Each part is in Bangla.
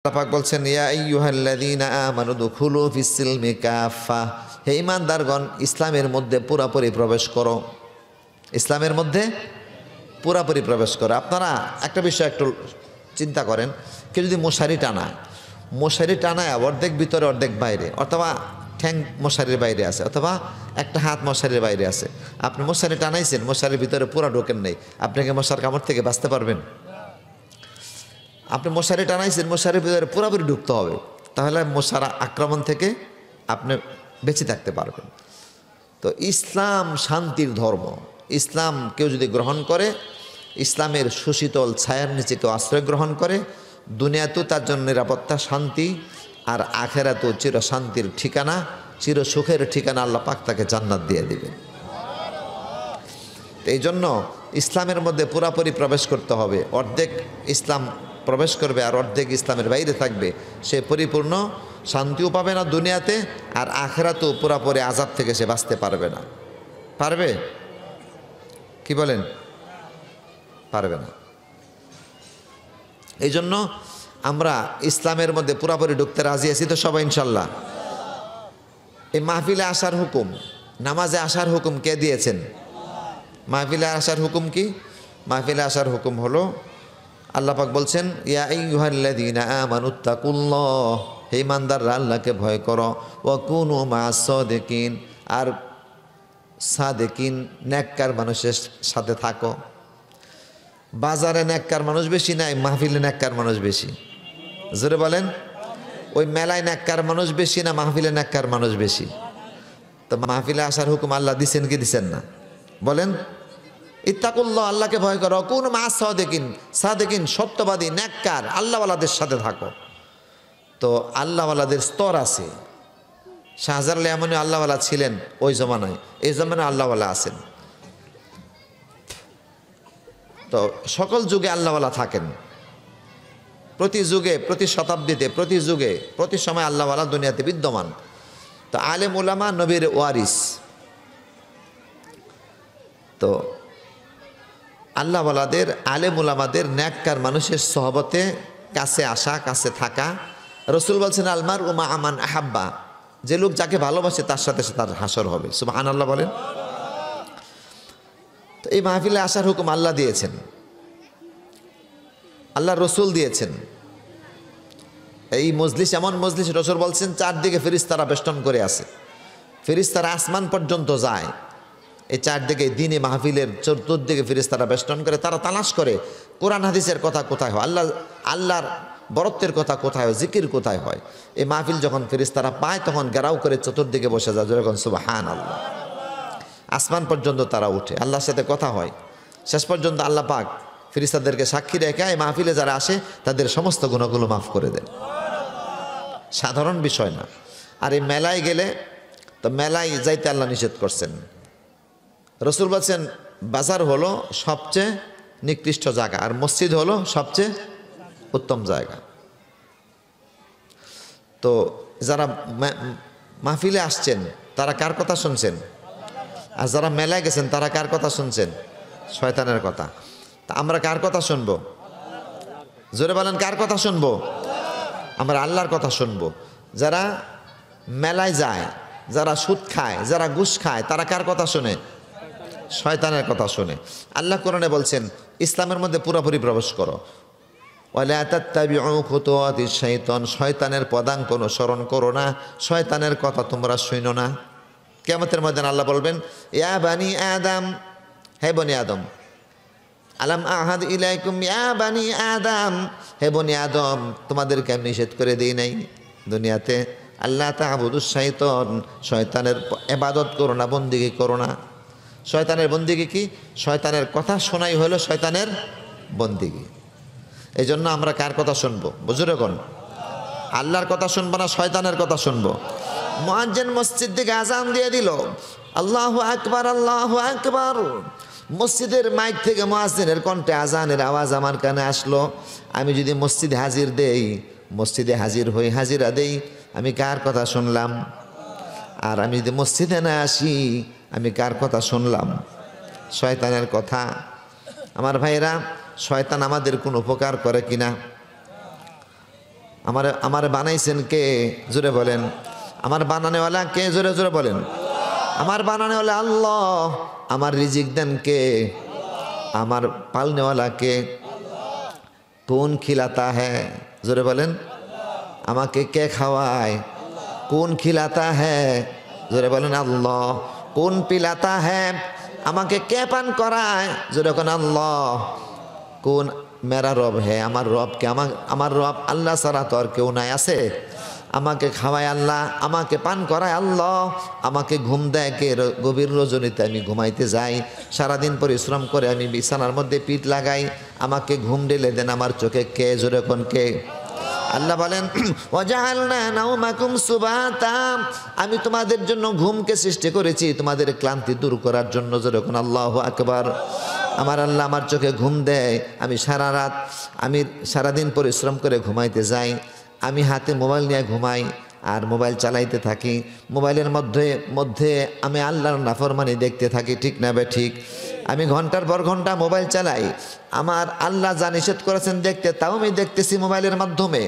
আল্লাহ পাক বলছেন ইয়া আইয়ুহাল্লাযীনা আমানু দুখুলু ফিস-সিলমি কাফা, হে ঈমানদারগণ ইসলামের মধ্যে পুরোপুরি প্রবেশ করো। ইসলামের মধ্যে পুরোপুরি প্রবেশ করো। আপনারা একটা বিষয় একটু চিন্তা করেন, কেউ যদি মশারি টানায় অর্ধেক ভিতরে অর্ধেক বাইরে, অথবা ঠ্যাং মশারির বাইরে আছে, অথবা একটা হাত মশারির বাইরে আছে, আপনি মশারি টানাইছেন, মশারির ভিতরে পুরো ঢোকেন নেই, আপনাকে মশার কামড় থেকে বাঁচতে পারবেন? আপনি মশারি টানাইছেন, মশারির ভিতরে পুরোপুরি ঢুকতে হবে, তাহলে মশার আক্রমণ থেকে আপনি বেঁচে থাকতে পারবেন। তো ইসলাম শান্তির ধর্ম। ইসলাম কেউ যদি গ্রহণ করে, ইসলামের সুশীতল ছায়ার নিচে কেউ আশ্রয় গ্রহণ করে, দুনিয়াতেও তার জন্য নিরাপত্তা, শান্তি, আর আখেরাতেও চির শান্তির ঠিকানা, চির সুখের ঠিকানা, আল্লাহ পাক তাকে জান্নাত দিয়ে দিবে। এই জন্য ইসলামের মধ্যে পুরাপুরি প্রবেশ করতে হবে। অর্ধেক ইসলাম প্রবেশ করবে আর অর্ধেক ইসলামের বাইরে থাকবে, সে পরিপূর্ণ শান্তিও পাবে না দুনিয়াতে, আর আখেরাতেও পুরাপুরি আযাব থেকে সে বাঁচতে পারবে না। পারবে? কি বলেন? পারবে না। এই জন্য আমরা ইসলামের মধ্যে পুরাপুরি ঢুকতে রাজি আছি তো সবাই ইনশাল্লাহ? এই মাহফিলে আসার হুকুম, নামাজে আসার হুকুম কে দিয়েছেন? মাহফিলে আসার হুকুম কি? মাহফিলে আসার হুকুম হলো, আল্লাহ পাক বলছেন ইয়া আইয়ুহাল্লাযীনা আমানুত্তাকুল্লাহ, হে ঈমানদাররা আল্লাহকে ভয় করো, ওয়া কুনু মা'আস সাদিকিন, আর সাদিকিন নেককার মানুষের সাথে থাকো। বাজারে নেককার মানুষ বেশি নাই, মাহফিলে নেককার মানুষ বেশি? জোরে বলেন। ওই মেলায় নেককার মানুষ বেশি না মাহফিলে নেককার মানুষ বেশি? তো মাহফিলে আসার হুকুম আল্লাহ দিছেন কি দিছেন না? বলেন। ইত্তাকুল্লাহ, আল্লাহকে ভয় করো, কুনু মা'আস সাদিকিন, সাদিকিন সত্যবাদী নেককার আল্লাহওয়ালাদের সাথে থাকো। তো আল্লাহওয়ালাদের স্তর আছে। শাহজালাল এমনই আল্লাহওয়ালা ছিলেন ওই জমানায়, এই জমানায় আল্লাহওয়ালা আছেন। তো সকল যুগে আল্লাহওয়ালা থাকেন, প্রতি যুগে, প্রতি শতাব্দীতে, প্রতি যুগে, প্রতি সময় আল্লাহওয়ালা দুনিয়াতে বিদ্যমান। তো আলেম উলামা নবীর ওয়ারিস। তো আল্লাহওয়ালাদের, আলেম উলামাদের, নেককার মানুষের সহবতে কাছে আসা, কাছে থাকা। রসুল বলছেন আলমার উমা আমান আহাব্বা, যে লোক যাকে ভালোবাসে তার সাথে তার হাসর হবে। সুবহানাল্লাহ বলেন। তো এই মাহফিলে আসার হুকুম আল্লাহ দিয়েছেন, আল্লাহ রসুল দিয়েছেন। এই মজলিস এমন মজলিস, রসুল বলছেন চারদিকে ফেরেশতারা বেষ্টন করে আছে, ফেরেশতারা আসমান পর্যন্ত যায়। এই চারদিকে দিনে মাহফিলের চতুর্দিকে ফেরেশতারা বেষ্টন করে, তারা তালাশ করে কোরআন হাদিসের কথা কোথায় হয়, আল্লাহর বরত্বের কথা কোথায় হয়, জিকির কোথায় হয়। এই মাহফিল যখন ফেরেশতারা পায় তখন গেরাও করে চতুর্দিকে বসে যায়, যখন সুবহানাল্লাহ। আসমান পর্যন্ত তারা উঠে, আল্লাহর সাথে কথা হয়। শেষ পর্যন্ত আল্লাহ পাক ফেরেশতাদেরকে সাক্ষী রেখে এই মাহফিলে যারা আসে তাদের সমস্ত গুনাহগুলো মাফ করে দেন। সাধারণ বিষয় না। আর এই মেলায় গেলে, তো মেলায় যাইতে আল্লাহ নিষেধ করছেন। রসুল বলছেন বাজার হলো সবচেয়ে নিকৃষ্ট জায়গা, আর মসজিদ হলো সবচেয়ে উত্তম জায়গা। তো যারা মাহফিলে আসছেন তারা কার কথা শুনছেন? আর যারা মেলায় গেছেন তারা কার কথা শুনছেন? শয়তানের কথা। তা আমরা কার কথা শুনবো? জোরে বলেন, কার কথা শুনবো? আমরা আল্লাহর কথা শুনবো। যারা মেলায় যায়, যারা সুদ খায়, যারা ঘুষ খায়, তারা কার কথা শুনে? শয়তানের কথা শুনে। আল্লাহ কোরআনে বলছেন ইসলামের মধ্যে পুরোপুরি প্রবেশ করো। ওয়ালা তাত্তাবিউ খুতুওয়াতিশ শাইতান, শয়তানের পদাঙ্ক অনুসরণ করো না, শয়তানের কথা তোমরা শুনো না। কিয়ামতের ময়দানে আল্লাহ বলবেন ইয়া বানি আদম, হে বনি আদম, আলাম আহাদ ইলাইকুম ইয়া বানি আদম, হে বনি আদম, তোমাদেরকে আমি নিষেধ করে দিই নাই দুনিয়াতে আল্লাহ তা'বুদুশ শাইতান, শয়তানের ইবাদত করো না, বন্দেগী করো না। শয়তানের বন্দেগী কি? শয়তানের কথা শোনাই হলো শয়তানের বন্দেগী। এই জন্য আমরা কার কথা শুনবো? বুজুর্গণ, আল্লাহর কথা শুনবো না শয়তানের কথা শুনবো? মুয়াজ্জিন মসজিদ থেকে আজান দিয়ে দিল, আল্লাহু আকবার, আল্লাহু আকবার। মসজিদের মাইক থেকে মুয়াজ্জিনের কণ্ঠে আজানের আওয়াজ আমার কানে আসলো। আমি যদি মসজিদে হাজির দেই, মসজিদে হাজির হই, হাজিরা দেই, আমি কার কথা শুনলাম? আর আমি যদি মসজিদে না আসি, আমি কার কথা শুনলাম? শয়তানের কথা। আমার ভাইরা, শয়তান আমাদের কোনো উপকার করে কিনা? আমার বানাইছেন কে? জোরে বলেন। আমার বানানেওয়ালা কে? জোরে জোরে বলেন। আমার বানানেওয়ালা আল্লাহ। আমার রিজিক দেন কে? আমার পালনেওয়ালা কে? কোন খিলাতা হ্যাঁ? জোরে বলেন। আমাকে কে খাওয়ায়? কোন খিলাতা হ্যাঁ? জোরে বলেন আল্লাহ। কোন পিলাতা হ্যাঁ? আমাকে কে পান করায়? জোরে কোন আল্লাহ। কোন মেরা রব হ্যাঁ? আমার রবকে আমার রব আল্লাহ ছাড়া তো আর কেউ নাই, আছে? আমাকে খাওয়ায় আল্লাহ, আমাকে পান করায় আল্লাহ, আমাকে ঘুম দেয় কে? গভীর রজনীতে আমি ঘুমাইতে যাই, সারাদিন পরিশ্রম করে আমি বিছানার মধ্যে পিঠ লাগাই, আমাকে ঘুম ঢেলে দেন আমার চোখে কে? জোরে কোন কে? আল্লাহ বলেন ওয়াজআলনা নাওমাকুম সুবাতা, আমি তোমাদের জন্য ঘুমকে সৃষ্টি করেছি তোমাদের ক্লান্তি দূর করার জন্য। যেরকম আল্লাহু আকবার। আমার আল্লাহ আমার চোখে ঘুম দেয়, আমি সারা রাত আমি সারাদিন পরিশ্রম করে ঘুমাইতে যাই, আমি হাতে মোবাইল নিয়ে ঘুমাই আর মোবাইল চালাইতে থাকি, মোবাইলের মধ্যে আমি আল্লাহর নাফরমানি দেখতে থাকি, ঠিক না বে ঠিক? আমি ঘন্টার পর ঘন্টা মোবাইল চালাই, আমার আল্লাহ যা নিষেধ করেছেন দেখতে তাও আমি দেখতেছি মোবাইলের মাধ্যমে।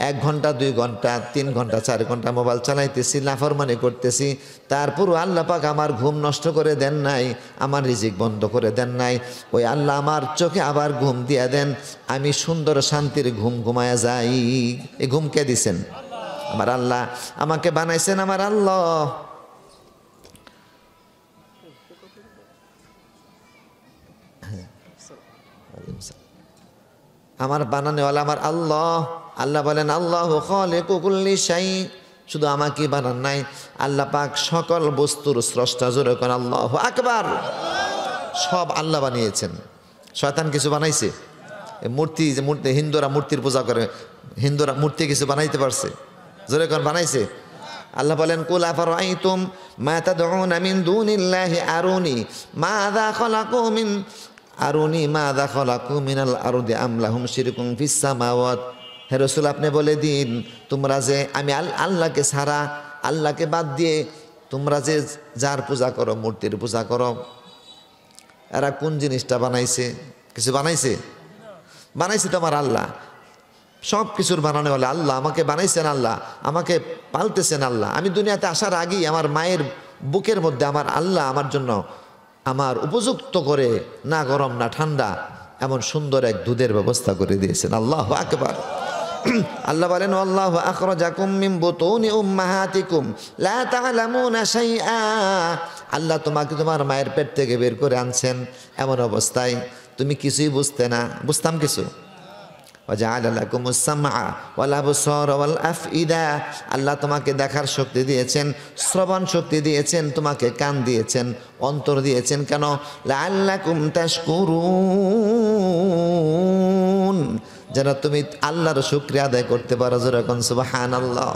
1 ঘন্টা 2 ঘন্টা 3 ঘন্টা 4 ঘন্টা মোবাইল চালাইতেছি, নাফরমানি করতেছি, তারপরও আল্লাহ পাক আমার ঘুম নষ্ট করে দেন নাই, আমার রিজিক বন্ধ করে দেন নাই। ওই আল্লাহ আমার চোখে আবার ঘুম দিয়া দেন, আমি সুন্দর শান্তির ঘুম ঘুমায়া যাই। এই ঘুম কে দিছেন? আমার আল্লাহ। আমাকে বানাইছেন আমার আল্লাহ। আমার বানানোওয়ালা আমার আল্লাহ। আল্লাহ বলেন আল্লাহু খালিকু কুল্লি শাই, শুধু আমাকে বানান নাই, আল্লাহ পাক সকল বস্তুর স্রষ্টা। জোরে কোন আল্লাহু আকবার। সব আল্লাহ বানিয়েছেন। শয়তান কিছু বানাইছে? মূর্তি, যে মূর্তি হিন্দুরা মূর্তির পূজা করে, হিন্দুরা মূর্তি কিছু বানাইতে পারছে? জোরে কোন বানাইছে? আল্লাহ বলেন কুল আফারাইতুম মা তাদউনা মিন দুনিল্লাহি আরুনি মাযা খালাকু মিন আরুনি মাযা খালাকু মিনাল আরদি আম লাহুম শিরকুন ফিস সামাওয়াত। হে রাসূল, আপনি বলে দিন, তোমরা যে আমি আল্লাহকে ছাড়া, আল্লাহকে বাদ দিয়ে তোমরা যে যার পূজা করো, মূর্তির পূজা করো, এরা কোন জিনিসটা বানাইছে? কিছু বানাইছে? বানাইছে তো আমার আল্লাহ। সব কিছুর বানানো হলে আল্লাহ। আমাকে বানাইছেন আল্লাহ, আমাকে পালতেছেন আল্লাহ। আমি দুনিয়াতে আসার আগেই আমার মায়ের বুকের মধ্যে আমার আল্লাহ আমার জন্য আমার উপযুক্ত করে, না গরম না ঠান্ডা, এমন সুন্দর এক দুধের ব্যবস্থা করে দিয়েছেন। আল্লাহু আকবার। আল্লাহ বলেন আল্লাহু আখরাজাকুম মিন বুতুনি উম্মাহাতিকুম লা তা'লামুনা শাইআ। আল্লাহ তোমাকে তোমার মায়ের পেট থেকে বের করে আনছেন এমন অবস্থায় তুমি কিছুই বুঝতে না। বুঝতাম কিছু? ওয়াজআলা লাকুমুস সামআ ওয়াল আবসারা ওয়াল আফইদা। আল্লাহ তোমাকে দেখার শক্তি দিয়েছেন, শ্রবণ শক্তি দিয়েছেন, তোমাকে কান দিয়েছেন, অন্তর দিয়েছেন। কেন? লাআল্লাকুম তাশকুরুন, যেন তুমি আল্লাহর শুকরিয়া আদায় করতে পারো। যেরকম সুবহানাল্লাহ।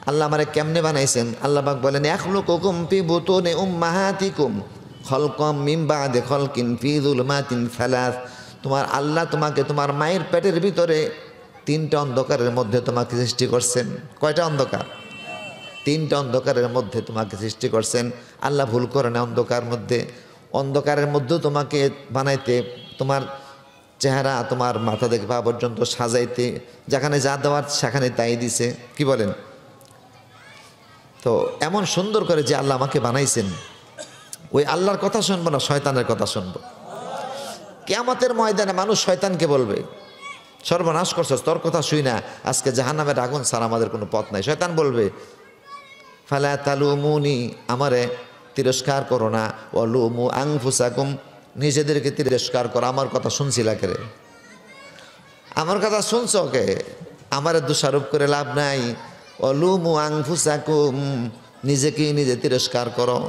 আল্লাহ আমারে কেমনে বানাইছেন? আল্লাহ পাক বলেন ইয়াখলুকুকুম ফি বুতুনি উম্মাহাতিকুম খালকাম মিন বাদি খালকিন ফি যুলমাতিন সালাস। তোমার আল্লাহ তোমাকে তোমার মায়ের পেটের ভিতরে 3টা অন্ধকারের মধ্যে তোমাকে সৃষ্টি করছেন। কয়টা অন্ধকার? 3টা অন্ধকারের মধ্যে তোমাকে সৃষ্টি করছেন। আল্লাহ ভুল করে না। অন্ধকারের মধ্যেও তোমাকে বানাইতে, তোমার চেহারা, তোমার মাথা থেকে পা পর্যন্ত সাজাইতে, যেখানে যা দেওয়ার সেখানে তাই দিছে। কি বলেন? তো এমন সুন্দর করে যে আল্লাহ আমাকে বানাইছেন, ওই আল্লাহর কথা শুনবো না, শয়তানের কথা শুনবো। কিয়ামতের ময়দানে মানুষ শয়তানকে বলবে সর্বনাশ করছস, তোর কথা শুই না, আজকে জাহান্নামের আগুন ছাড়া আমাদের কোনো পথ নাই। শয়তান বলবে ফালা তালুমুনি, আমারে তিরস্কার করো না, ওয়ালুমু আনফুসাকুম, নিজেদেরকে তিরস্কার করো। আমার কথা শুনছিলা কে রে? আমার কথা শুনছ কে? আমারে দোষারোপ করে লাভ নাই। ওয়ালুমু আনফুসাকুম, নিজেকেই নিজে তিরস্কার করো।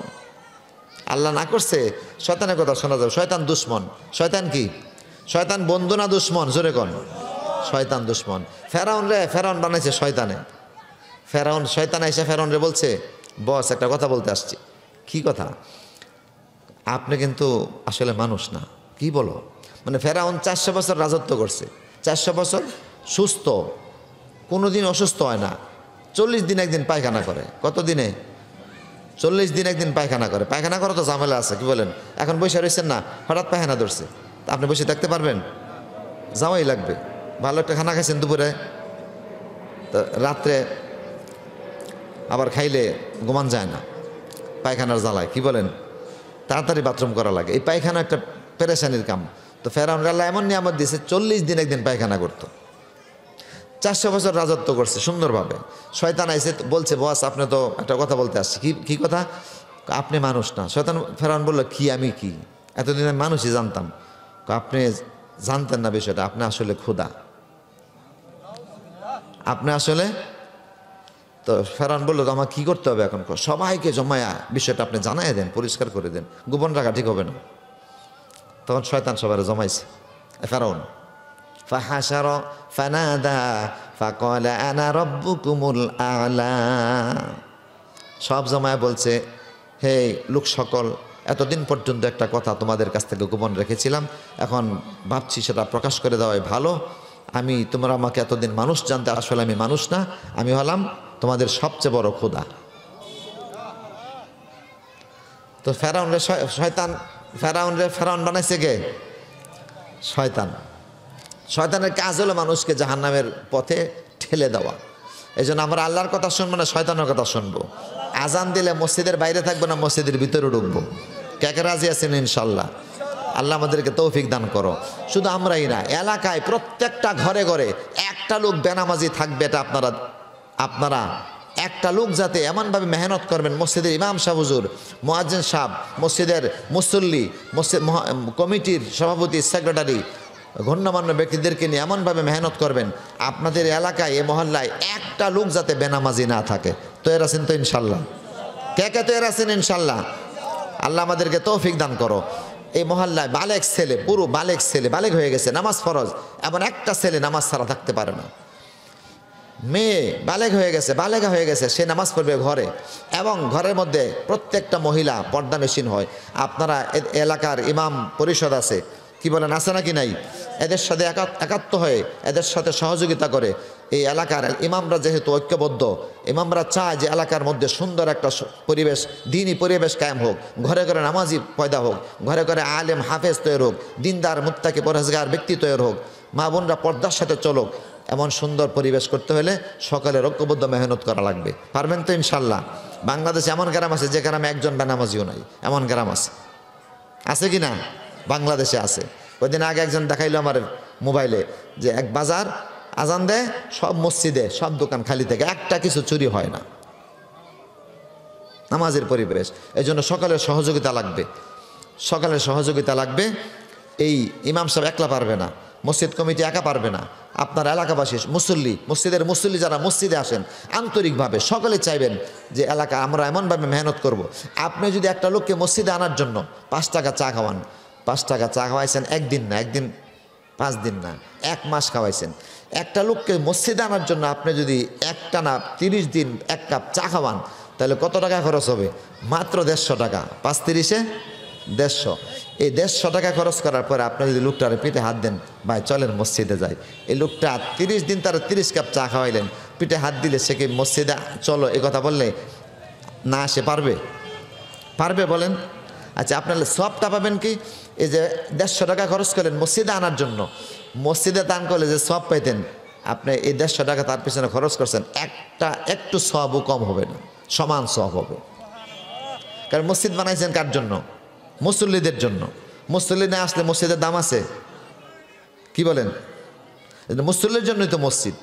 আল্লাহ না করছে শয়তানের কথা শোনা যাবে। শয়তান দুশ্মন। শয়তান কি? শয়তান বন্ধু না দুশ্মন? জোরে কোন। শয়তান দুশ্মন। ফেরাউন বানাইছে শয়তানে। শয়তান এসে ফেরাউন রে বলছে, বস একটা কথা বলতে আসছি। কি কথা? আপনি কিন্তু আসলে মানুষ না। কি বলো? মানে ফেরাউন 400 বছর রাজত্ব করছে, 400 বছর সুস্থ, কোনোদিন অসুস্থ হয় না। 40 দিন একদিন পায়খানা করে। কত দিনে? 40 দিন একদিন পায়খানা করে। পায়খানা করা তো ঝামেলা আছে। কি বলেন? এখন বসে রয়েছেন না, হঠাৎ পায়খানা ধরছে, তা আপনি বসে থাকতে পারবেন? যাওয়াই লাগবে। ভালো একটা খানা খাইছেন দুপুরে, তো রাত্রে আবার খাইলে ঘুমান যায় না, পায়খানার জ্বালায়, কি বলেন, তাড়াতাড়ি বাথরুম করা লাগে। এই পায়খানা একটা পেরেশানির কাম। তো ফেরাউন আল্লাহ এমন নিয়ামত দিয়েছে, 40 দিন একদিন পায়খানা করতো। 400 বছর রাজত্ব করছে সুন্দরভাবে। শয়তান আইসে বলছে, বস আপনি তো একটা কথা বলতে আসছি। কি কথা? আপনি মানুষ না। শয়তান ফেরাউন বললো, কি আমি কি? এতদিন আমি মানুষই জানতাম। আপনি জানতেন না বিষয়টা, আপনি আসলে খোদা, আপনি আসলে। তো ফেরাউন বললো, তো আমার কী করতে হবে এখন? সবাইকে জমায়া বিষয়টা আপনি জানাই দেন, পরিষ্কার করে দেন, গোপন রাখা ঠিক হবে না। তখন শয়তান সবাই জমাইছে। ফেরাউন ফাহাশার ফানাদা ফাকালা আনা রাব্বুকুমুল আ'লা, সব জমায়া বলছে, হে লোক সকল, এতদিন পর্যন্ত একটা কথা তোমাদের কাছ থেকে গোপন রেখেছিলাম, এখন ভাবছি সেটা প্রকাশ করে দেওয়াই ভালো। তোমরা আমাকে এতদিন মানুষ জানতে, আসলে আমি মানুষ না, আমি হলাম তোমাদের সবচেয়ে বড় খোদা। তো ফেরাউন বানাইছে কে? শয়তান। শয়তানের কাজ হলো মানুষকে জাহান্নামের পথে ঠেলে দেওয়া। এই জন্য আমরা আল্লাহর কথা শুনবো না, শয়তানের কথা শুনবো। আজান দিলে মসজিদের বাইরে থাকবো না, মসজিদের ভিতরে ঢুকবো। কে রাজি আছেন? ইনশাল্লাহ। আল্লাহ আমাদেরকে তৌফিক দান করো। শুধু আমরাই না, এলাকায় প্রত্যেকটা ঘরে ঘরে একটা লোক বেনামাজি থাকবে। এটা আপনারা একটা লোক যাতে এমনভাবে মেহনত করবেন, মসজিদের ইমাম সাহেব হুজুর, মুয়াজ্জিন সাহেব, মসজিদের মুসল্লি, মসজিদ কমিটির সভাপতি, সেক্রেটারি, গণ্যমান্য ব্যক্তিদেরকে নিয়ে এমনভাবে মেহনত করবেন, আপনাদের এলাকায়, এ মহল্লায় একটা লোক যাতে বেনামাজি না থাকে। তৈরি আছেন তো ইনশাল্লাহ? কে তৈরি আছেন ইনশাল্লাহ? আল্লাহ আমাদেরকে তৌফিক দান করো। এই মহল্লায় বালেগ ছেলে, পুরো বালেগ ছেলে, বালেগ হয়ে গেছে, নামাজ ফরজ, এমন একটা ছেলে নামাজ ছাড়া থাকতে পারে না। মেয়ে বালেগ হয়ে গেছে, বালেগা হয়ে গেছে, সে নামাজ পড়বে ঘরে, এবং ঘরের মধ্যে প্রত্যেকটা মহিলা পর্দা মেশিন হয়। আপনারা এলাকার ইমাম পরিষদ আছে, কি বলেন, আছে নাকি নাই? এদের সাথে একাত্ম হয়ে এদের সাথে সহযোগিতা করে এই এলাকার ইমামরা যেহেতু ঐক্যবদ্ধ, ইমামরা চায় যে এলাকার মধ্যে সুন্দর একটা পরিবেশ, দ্বীনি পরিবেশ কায়েম হোক, ঘরে ঘরে নামাজি পয়দা হোক, ঘরে ঘরে আলেম হাফেজ তৈরি হোক, দিনদার মুত্তাকি পরহেজগার ব্যক্তি তৈরি হোক, মা বোনরা পর্দার সাথে চলুক। এমন সুন্দর পরিবেশ করতে হলে সকলের ঐক্যবদ্ধ মেহনত করা লাগবে। পারবেন তো ইনশাল্লাহ? বাংলাদেশে এমন গ্রাম আছে যে গ্রামে একজন বেনামাজিও নাই, এমন গ্রাম আছে কি না? বাংলাদেশে আছে। কয়েকদিন আগে একজন দেখাইলো আমার মোবাইলে, যে এক বাজার আজান দেয়, সব মসজিদে সব দোকান খালি থেকে, একটা কিছু চুরি হয় না। নামাজের পরিবেশ। এই জন্য সকালের সহযোগিতা লাগবে, সকালের সহযোগিতা লাগবে। এই ইমাম সাহেব একলা পারবে না, মসজিদ কমিটি একা পারবে না। আপনার এলাকাবাসী মসজিদের মুসল্লি যারা মসজিদে আসেন, আন্তরিকভাবে সকলে চাইবেন যে এলাকা আমরা এমনভাবে মেহনত করব। আপনি যদি একটা লোককে মসজিদে আনার জন্য 5 টাকা চা খাওয়ান, 5 টাকা চা খাওয়াইছেন, একদিন না, 5 দিন না, 1 মাস খাওয়াইছেন। একটা লোককে মসজিদে আনার জন্য আপনি যদি একটানা 30 দিন 1 কাপ চা খাওয়ান, তাহলে কত টাকা খরচ হবে? মাত্র 150 টাকা। 5 30-এ 150। এই 150 টাকা খরচ করার পরে আপনি যদি লোকটার পিঠে হাত দেন, ভাই চলেন মসজিদে যাই, এই লোকটা 30 দিন তারা 30 কাপ চা খাওয়াইলেন, পিঠে হাত দিলে সে কি মসজিদে চলো এই কথা বললে না? সে পারবে বলেন? আচ্ছা, আপনার সবটা পাবেন কি? এই যে 150 টাকা খরচ করলেন মসজিদে আনার জন্য, মসজিদে দান করলে যে সব পাইতেন, আপনি এই 150 টাকা তার পিছনে খরচ করছেন, একটু সবও কম হবে না, সমান সব হবে। কারণ মসজিদ বানাইছেন কার জন্য? মুসল্লিদের জন্য। মুসল্লি না আসলে মসজিদের দাম আছে? কি বলেন? মুসল্লির জন্যই তো মসজিদ।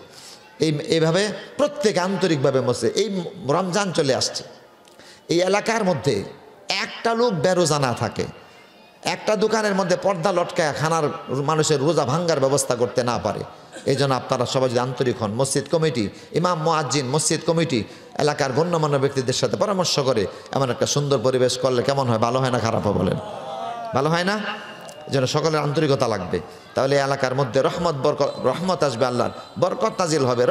এইভাবে প্রত্যেক আন্তরিকভাবে মসজিদ। এই রমজান চলে আসছে, এই এলাকার মধ্যে একটা লোক বেরোজা না থাকে, একটা দোকানের মধ্যে পর্দা লটকায় খানার মানুষের রোজা ভাঙ্গার ব্যবস্থা করতে না পারে। এই জন্য আপনারা সবাই যদি আন্তরিক হন, মসজিদ কমিটি, ইমাম মুয়াজ্জিন, মসজিদ কমিটি এলাকার গণ্যমান্য ব্যক্তিদের সাথে পরামর্শ করে এমন একটা সুন্দর পরিবেশ করলে কেমন হয়? ভালো হয় না খারাপ হয় বলেন? ভালো হয় না? এই জন্য সকলের আন্তরিকতা লাগবে, তাহলে এলাকার মধ্যে রহমত আসবে, আল্লাহর বরকত নাজিল হবে।